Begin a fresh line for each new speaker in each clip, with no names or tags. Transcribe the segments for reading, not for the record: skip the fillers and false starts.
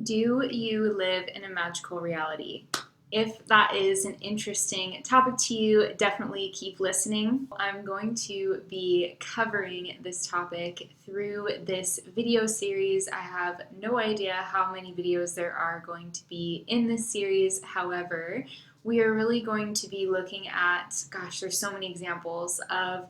Do you live in a magical reality? If that is an interesting topic to you, definitely keep listening. I'm going to be covering this topic through this video series. I have no idea how many videos there are going to be in this series. However, we are really going to be looking at, there's so many examples of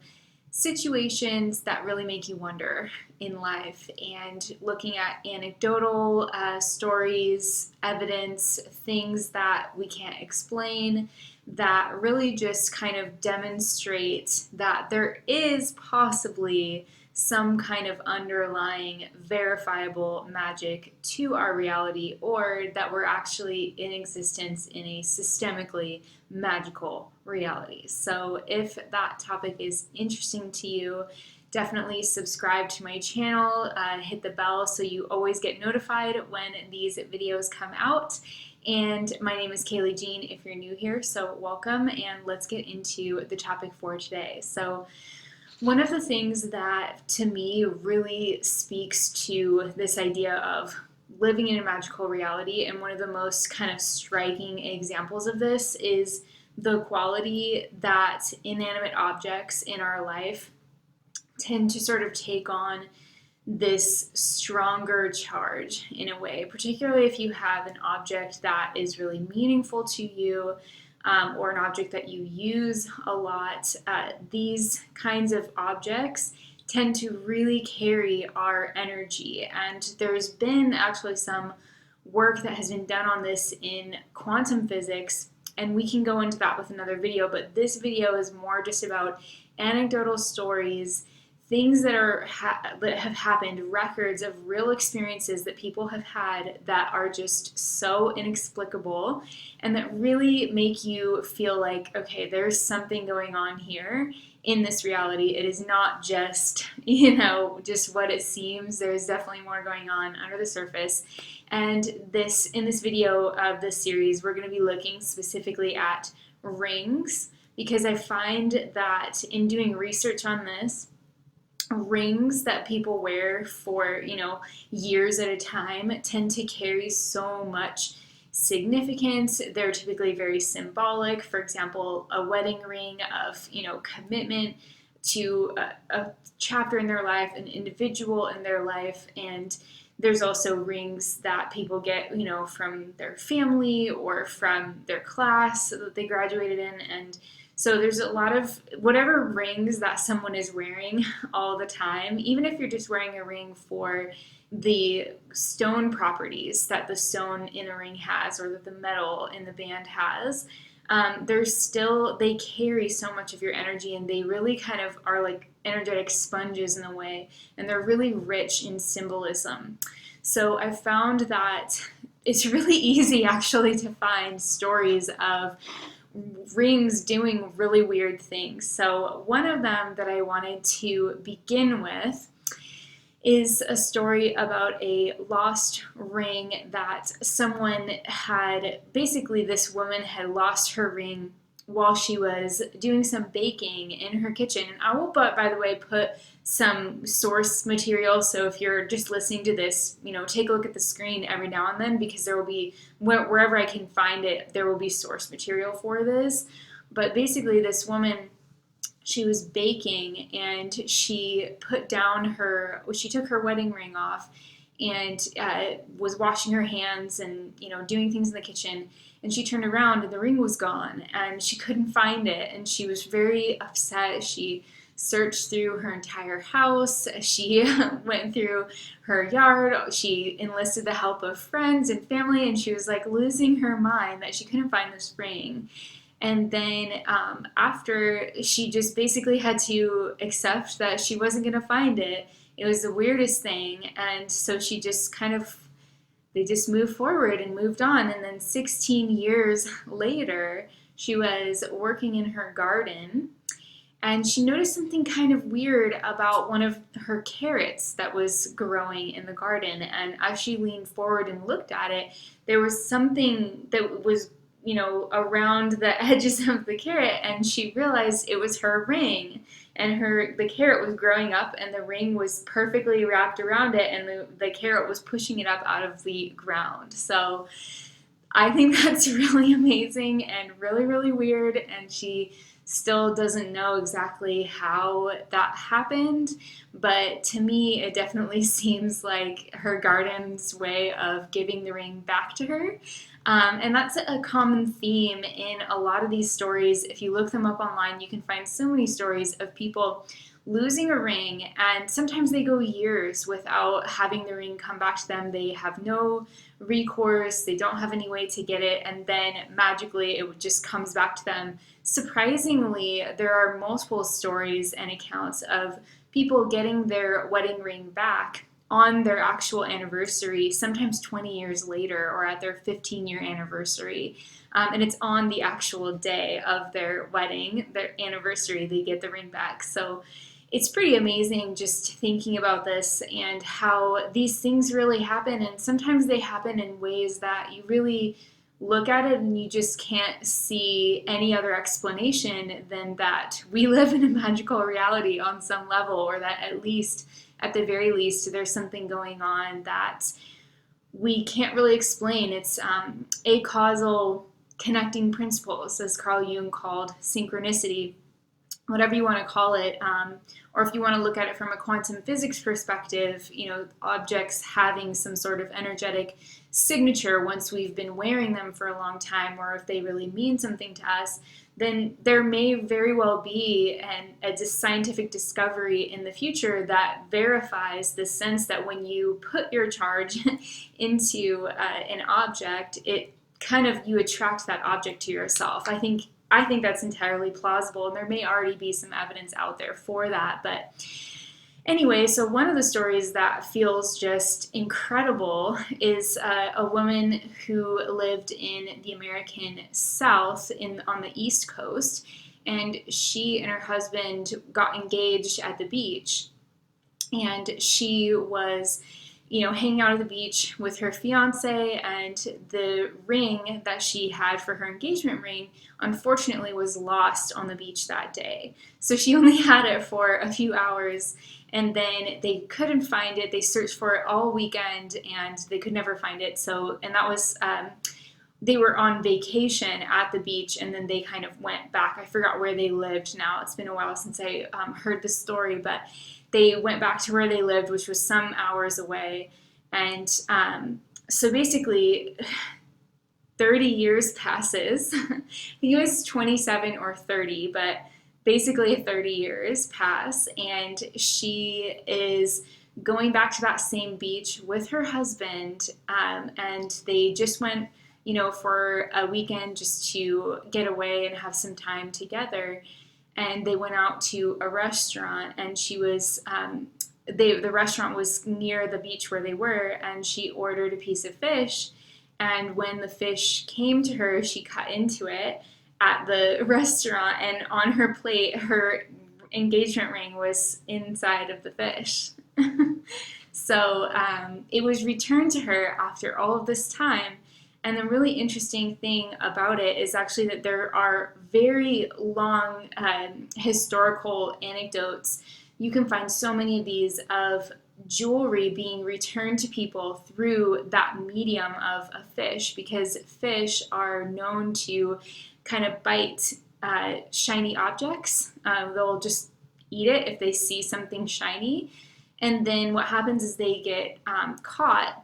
situations that really make you wonder in life and looking at anecdotal stories, evidence, things that we can't explain that really just kind of demonstrate that there is possibly some kind of underlying verifiable magic to our reality, or that we're actually in existence in a systemically magical reality. So if that topic is interesting to you, definitely subscribe to my channel, hit the bell so you always get notified when these videos come out. And my name is Kaylee Jean if you're new here, so welcome, and let's get into the topic for today. So one of the things that to me really speaks to this idea of living in a magical reality, and one of the most kind of striking examples of this, is the quality that inanimate objects in our life tend to sort of take on this stronger charge in a way, particularly if you have an object that is really meaningful to you, or an object that you use a lot. These kinds of objects tend to really carry our energy. And there's been actually some work that has been done on this in quantum physics, and we can go into that with another video, but this video is more just about anecdotal stories, things that that have happened, records of real experiences that people have had that are just so inexplicable and that really make you feel like, okay, there's something going on here in this reality. It is not just, just what it seems. There's definitely more going on under the surface. And in this video of this series, we're going to be looking specifically at rings, because I find that in doing research on this, rings that people wear for, years at a time tend to carry so much significance. They're typically very symbolic. For example, a wedding ring of, commitment to a chapter in their life, an individual in their life. And there's also rings that people get, from their family or from their class that they graduated in. And so there's a lot of whatever rings that someone is wearing all the time, even if you're just wearing a ring for the stone properties that the stone in a ring has, or that the metal in the band has, they carry so much of your energy, and they really kind of are like energetic sponges in a way, and they're really rich in symbolism. So I found that it's really easy actually to find stories of rings doing really weird things. So one of them that I wanted to begin with is a story about a lost ring that someone had. Basically, this woman had lost her ring while she was doing some baking in her kitchen. And I will, by the way, put some source material. So if you're just listening to this, take a look at the screen every now and then, because there will be, wherever I can find it, there will be source material for this. But basically, this woman, she was baking, and she took her wedding ring off, and was washing her hands and doing things in the kitchen, and she turned around and the ring was gone and she couldn't find it, and she was very upset. She searched through her entire house. She went through her yard. She enlisted the help of friends and family, and she was like losing her mind that she couldn't find this ring. And then after, she just basically had to accept that she wasn't going to find it. It was the weirdest thing. And so she just they just moved forward and moved on. And then 16 years later, she was working in her garden, and she noticed something kind of weird about one of her carrots that was growing in the garden. And as she leaned forward and looked at it, there was something that was around the edges of the carrot, and she realized it was her ring, and the carrot was growing up, and the ring was perfectly wrapped around it, and the carrot was pushing it up out of the ground. So I think that's really amazing and really, really weird, and she still doesn't know exactly how that happened, but to me, it definitely seems like her garden's way of giving the ring back to her. And that's a common theme in a lot of these stories. If you look them up online, you can find so many stories of people losing a ring, and sometimes they go years without having the ring come back to them. They have no recourse, they don't have any way to get it, and then magically it just comes back to them. Surprisingly, there are multiple stories and accounts of people getting their wedding ring back on their actual anniversary, sometimes 20 years later, or at their 15-year anniversary. And it's on the actual day of their wedding, their anniversary, they get the ring back. So it's pretty amazing just thinking about this and how these things really happen. And sometimes they happen in ways that you really look at it and you just can't see any other explanation than that we live in a magical reality on some level, or that at the very least, there's something going on that we can't really explain. It's acausal connecting principles, as Carl Jung called synchronicity, whatever you want to call it. Or if you want to look at it from a quantum physics perspective, objects having some sort of energetic signature once we've been wearing them for a long time, or if they really mean something to us, then there may very well be a scientific discovery in the future that verifies the sense that when you put your charge into an object, you attract that object to yourself. I think that's entirely plausible, and there may already be some evidence out there for that. But anyway, so one of the stories that feels just incredible is a woman who lived in the American South on the East Coast, and she and her husband got engaged at the beach, and she was hanging out at the beach with her fiance, and the ring that she had for her engagement ring, unfortunately, was lost on the beach that day. So she only had it for a few hours, and then they couldn't find it. They searched for it all weekend, and they could never find it. And that was, they were on vacation at the beach, and then they kind of went back. I forgot where they lived now. It's been a while since I heard the story, but they went back to where they lived, which was some hours away. And so basically, 30 years passes. I think it was 27 or 30, but basically 30 years pass. And she is going back to that same beach with her husband. And they just went, for a weekend just to get away and have some time together. And they went out to a restaurant, and she was, the restaurant was near the beach where they were, and she ordered a piece of fish. And when the fish came to her, she cut into it at the restaurant, and on her plate, her engagement ring was inside of the fish. So it was returned to her after all of this time. And the really interesting thing about it is actually that there are very long historical anecdotes. You can find so many of these of jewelry being returned to people through that medium of a fish, because fish are known to kind of bite shiny objects. They'll just eat it if they see something shiny. And then what happens is they get caught,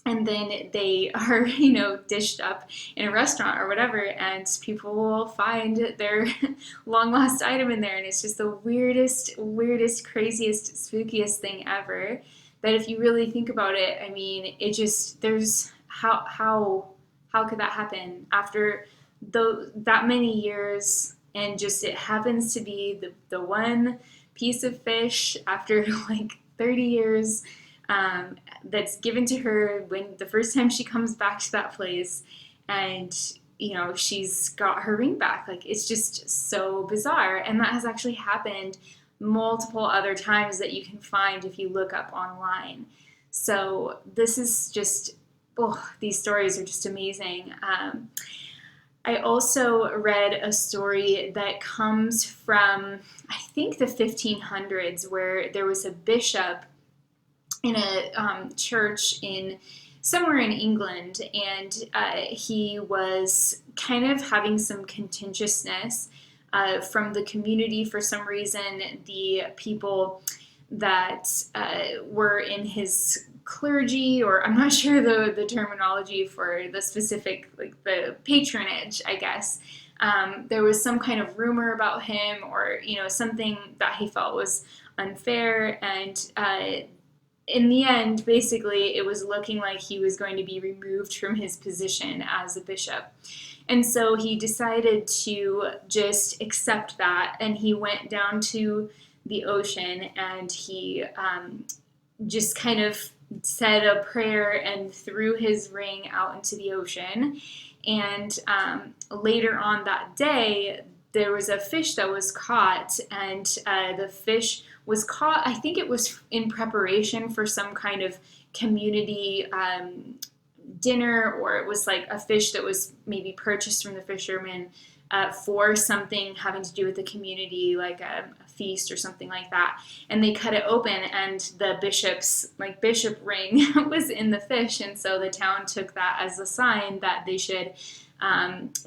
and then they are, dished up in a restaurant or whatever, and people will find their long lost item in there, and it's just the weirdest, craziest, spookiest thing ever. That if you really think about it, I mean, there's how could that happen after that many years, and just it happens to be the one piece of fish after like 30 years. That's given to her when the first time she comes back to that place, and she's got her ring back. Like, it's just so bizarre, and that has actually happened multiple other times that you can find if you look up online. So this is just, these stories are just amazing. I also read a story that comes from, I think, the 1500s, where there was a bishop in a church in somewhere in England, and he was kind of having some contentiousness from the community. For some reason, the people that were in his clergy, or I'm not sure the terminology for the specific, like the patronage, I guess. There was some kind of rumor about him, or something that he felt was unfair, and in the end, basically, it was looking like he was going to be removed from his position as a bishop. And so he decided to just accept that, and he went down to the ocean, and he just kind of said a prayer and threw his ring out into the ocean. And later on that day, there was a fish that was caught, and the fish was caught, I think it was in preparation for some kind of community dinner, or it was like a fish that was maybe purchased from the fishermen for something having to do with the community, like a feast or something like that. And they cut it open, and the bishop's bishop ring was in the fish, and so the town took that as a sign that they should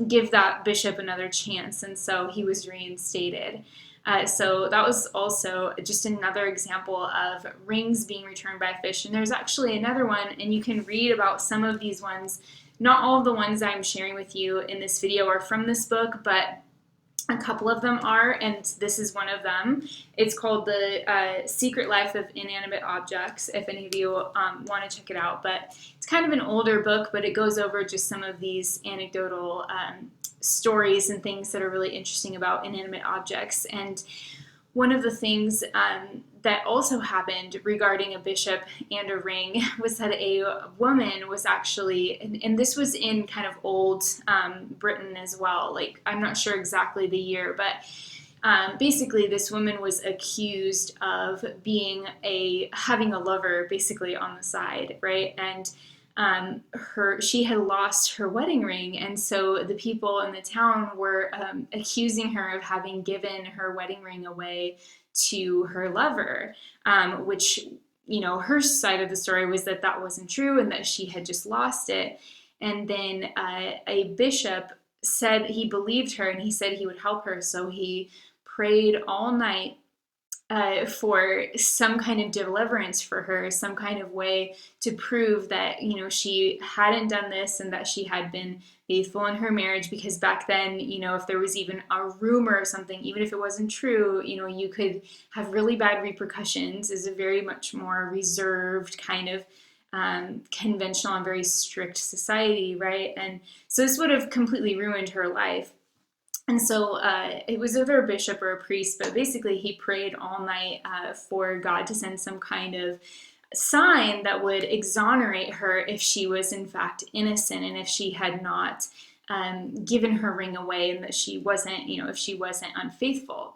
give that bishop another chance, and so he was reinstated. So that was also just another example of rings being returned by fish. And there's actually another one, and you can read about some of these ones. Not all of the ones I'm sharing with you in this video are from this book, but a couple of them are, and this is one of them. It's called The Secret Life of Inanimate Objects, if any of you want to check it out. But it's kind of an older book, but it goes over just some of these anecdotal stories and things that are really interesting about inanimate objects. And one of the things that also happened regarding a bishop and a ring was that a woman was actually, and this was in kind of old Britain as well, like I'm not sure exactly the year, but basically this woman was accused of having a lover basically on the side, right? And she had lost her wedding ring, and so the people in the town were accusing her of having given her wedding ring away to her lover, which, her side of the story was that that wasn't true and that she had just lost it. And then a bishop said he believed her, and he said he would help her, so he prayed all night for some kind of deliverance for her, some kind of way to prove that, she hadn't done this and that she had been faithful in her marriage. Because back then, if there was even a rumor or something, even if it wasn't true, you could have really bad repercussions. It's a very much more reserved kind of conventional and very strict society, right? And so this would have completely ruined her life. And so it was either a bishop or a priest, but basically he prayed all night for God to send some kind of sign that would exonerate her if she was in fact innocent, and if she had not given her ring away, and that she wasn't, if she wasn't unfaithful.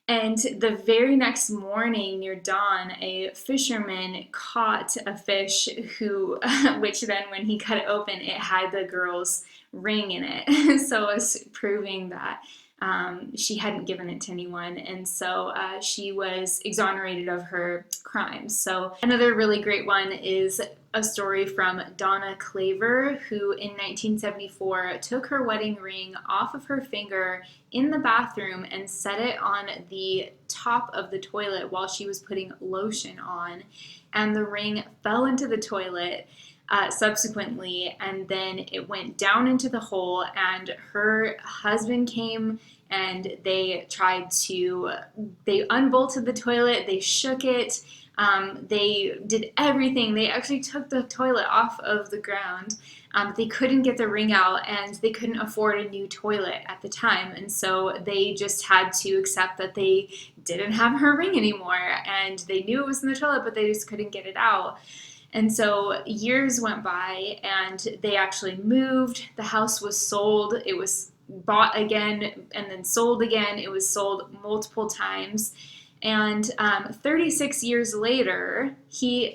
And the very next morning near dawn, a fisherman caught a fish which then when he cut it open, it had the girl's ring in it. So it was proving that she hadn't given it to anyone. And so she was exonerated of her crimes. So another really great one is a story from Donna Claver, who in 1974 took her wedding ring off of her finger in the bathroom and set it on the top of the toilet while she was putting lotion on. And the ring fell into the toilet subsequently, and then it went down into the hole, and her husband came and they unbolted the toilet, they shook it, they did everything. They actually took the toilet off of the ground. They couldn't get the ring out, and they couldn't afford a new toilet at the time, and so they just had to accept that they didn't have her ring anymore, and they knew it was in the toilet, but they just couldn't get it out. And so years went by, and they actually moved. The house was sold. It was bought again and then sold again. It was sold multiple times. And 36 years later,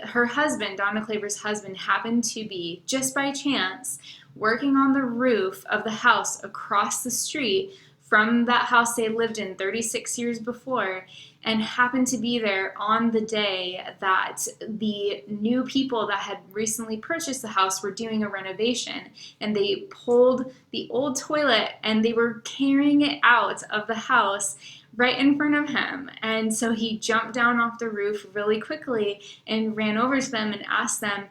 her husband, Donna Claver's husband, happened to be, just by chance, working on the roof of the house across the street from that house they lived in 36 years before, and happened to be there on the day that the new people that had recently purchased the house were doing a renovation. And they pulled the old toilet and they were carrying it out of the house right in front of him. And so he jumped down off the roof really quickly and ran over to them and asked them,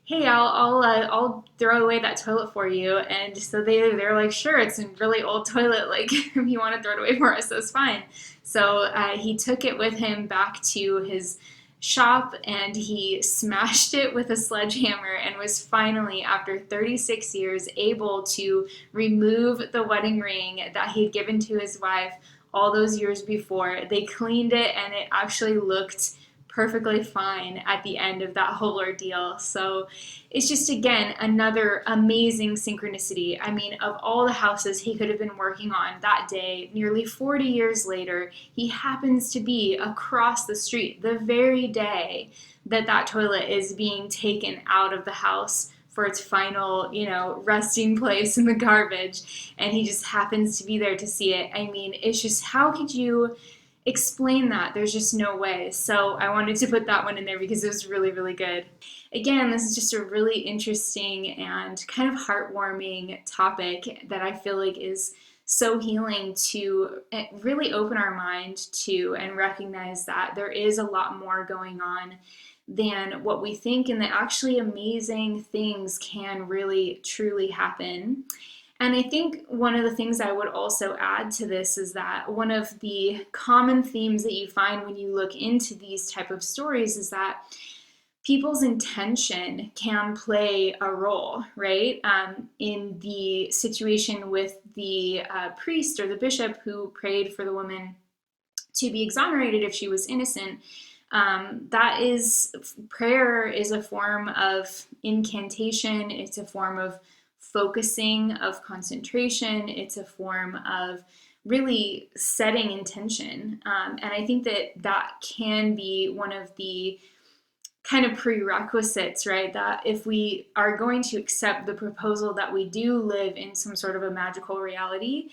"Hey, I'll throw away that toilet for you." And so they're like, "Sure, it's a really old toilet. Like, if you want to throw it away for us, that's fine." So he took it with him back to his shop and he smashed it with a sledgehammer and was finally, after 36 years, able to remove the wedding ring that he had given to his wife all those years before. They cleaned it and it actually looked perfectly fine at the end of that whole ordeal. So it's just, again, another amazing synchronicity. I mean, of all the houses he could have been working on that day, nearly 40 years later, he happens to be across the street the very day that that toilet is being taken out of the house for its final, resting place in the garbage, and he just happens to be there to see it. I mean, it's just, how could you explain that? There's just no way. So I wanted to put that one in there because it was really, really good. Again, this is just a really interesting and kind of heartwarming topic that I feel like is so healing to really open our mind to and recognize that there is a lot more going on than what we think, and that actually amazing things can really truly happen. And I think one of the things I would also add to this is that one of the common themes that you find when you look into these type of stories is that people's intention can play a role, right? In the situation with the priest or the bishop who prayed for the woman to be exonerated if she was innocent. Prayer is a form of incantation. It's a form of focusing, of concentration. It's a form of really setting intention. And I think that can be one of the kind of prerequisites, right? That if we are going to accept the proposal that we do live in some sort of a magical reality,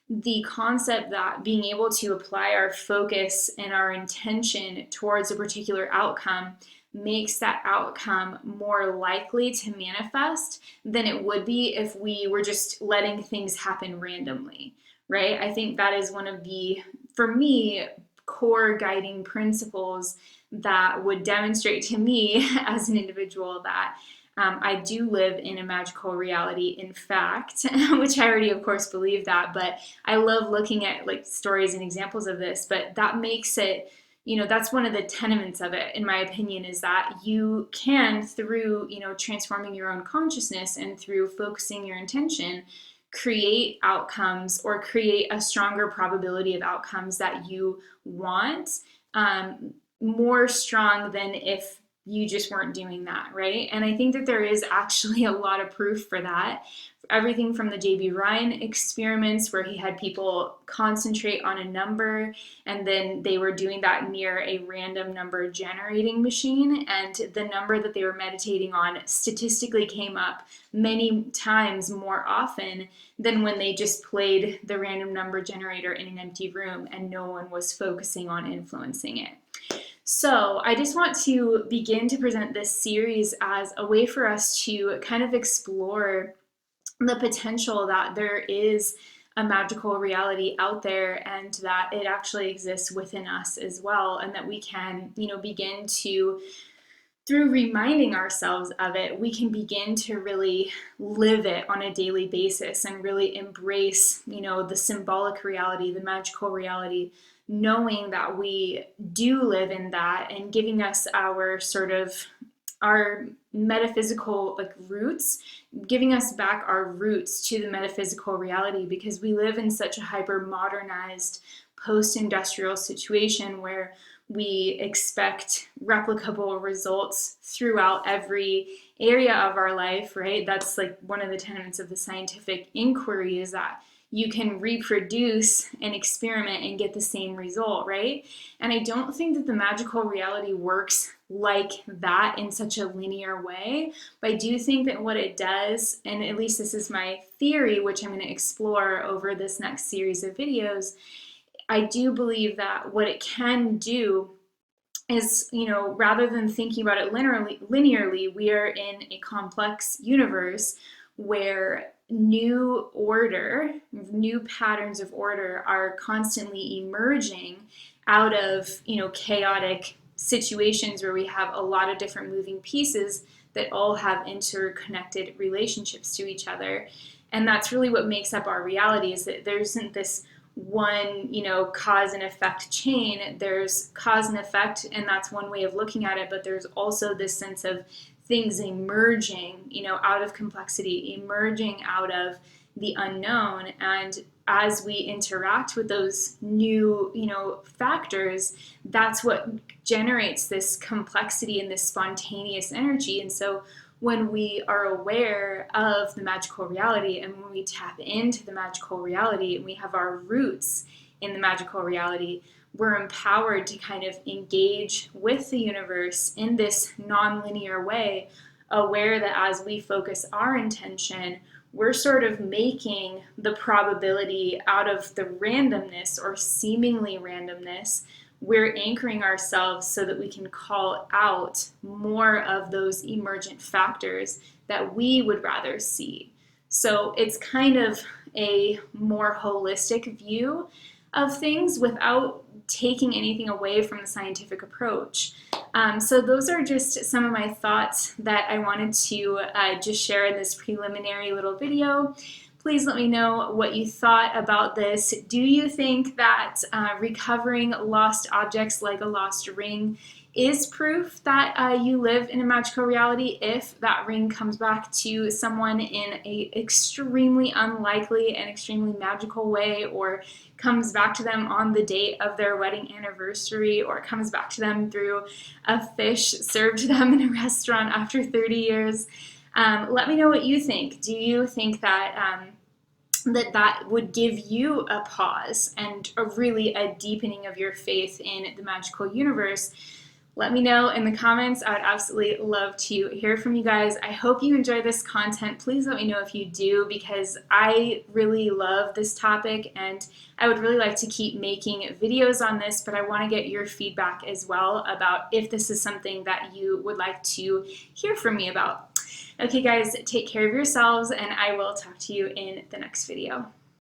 the concept that being able to apply our focus and our intention towards a particular outcome makes that outcome more likely to manifest than it would be if we were just letting things happen randomly, right? I think that is one of the, for me, core guiding principles that would demonstrate to me as an individual that I do live in a magical reality, in fact, which I already, of course, believe that, but I love looking at like stories and examples of this, but that makes it, that's one of the tenements of it, in my opinion, is that you can, through, transforming your own consciousness and through focusing your intention, create outcomes or create a stronger probability of outcomes that you want, more strong than if you just weren't doing that, right? And I think that there is actually a lot of proof for that. Everything from the J.B. Ryan experiments, where he had people concentrate on a number and then they were doing that near a random number generating machine, and the number that they were meditating on statistically came up many times more often than when they just played the random number generator in an empty room and no one was focusing on influencing it. So I just want to begin to present this series as a way for us to kind of explore the potential that there is a magical reality out there, and that it actually exists within us as well, and that we can, begin to, through reminding ourselves of it, we can begin to really live it on a daily basis and really embrace, the symbolic reality, the magical reality, knowing that we do live in that, and giving us our metaphysical roots, giving us back our roots to the metaphysical reality, because we live in such a hyper modernized post-industrial situation where we expect replicable results throughout every area of our life, right? That's like one of the tenets of the scientific inquiry, is that you can reproduce an experiment and get the same result, right? And I don't think that the magical reality works like that in such a linear way, but I do think that what it does, and at least this is my theory, which I'm going to explore over this next series of videos, I do believe that what it can do is, rather than thinking about it linearly, we are in a complex universe where new patterns of order are constantly emerging out of, chaotic situations where we have a lot of different moving pieces that all have interconnected relationships to each other. And that's really what makes up our reality, is that there isn't this one, cause and effect chain. There's cause and effect, and that's one way of looking at it, but there's also this sense of things emerging, out of complexity, emerging out of the unknown. And as we interact with those new, factors, that's what generates this complexity and this spontaneous energy. And so when we are aware of the magical reality, and when we tap into the magical reality and we have our roots in the magical reality, we're empowered to kind of engage with the universe in this non-linear way, aware that as we focus our intention, we're sort of making the probability out of the randomness or seemingly randomness. We're anchoring ourselves so that we can call out more of those emergent factors that we would rather see. So it's kind of a more holistic view of things without taking anything away from the scientific approach. So those are just some of my thoughts that I wanted to just share in this preliminary little video. Please let me know what you thought about this. Do you think that recovering lost objects like a lost ring is proof that you live in a magical reality if that ring comes back to someone in an extremely unlikely and extremely magical way, or comes back to them on the date of their wedding anniversary, or comes back to them through a fish served to them in a restaurant after 30 years? Let me know what you think. Do you think that that would give you a pause and a deepening of your faith in the magical universe? Let me know in the comments. I would absolutely love to hear from you guys. I hope you enjoy this content. Please let me know if you do, because I really love this topic and I would really like to keep making videos on this, but I want to get your feedback as well about if this is something that you would like to hear from me about. Okay guys, take care of yourselves, and I will talk to you in the next video.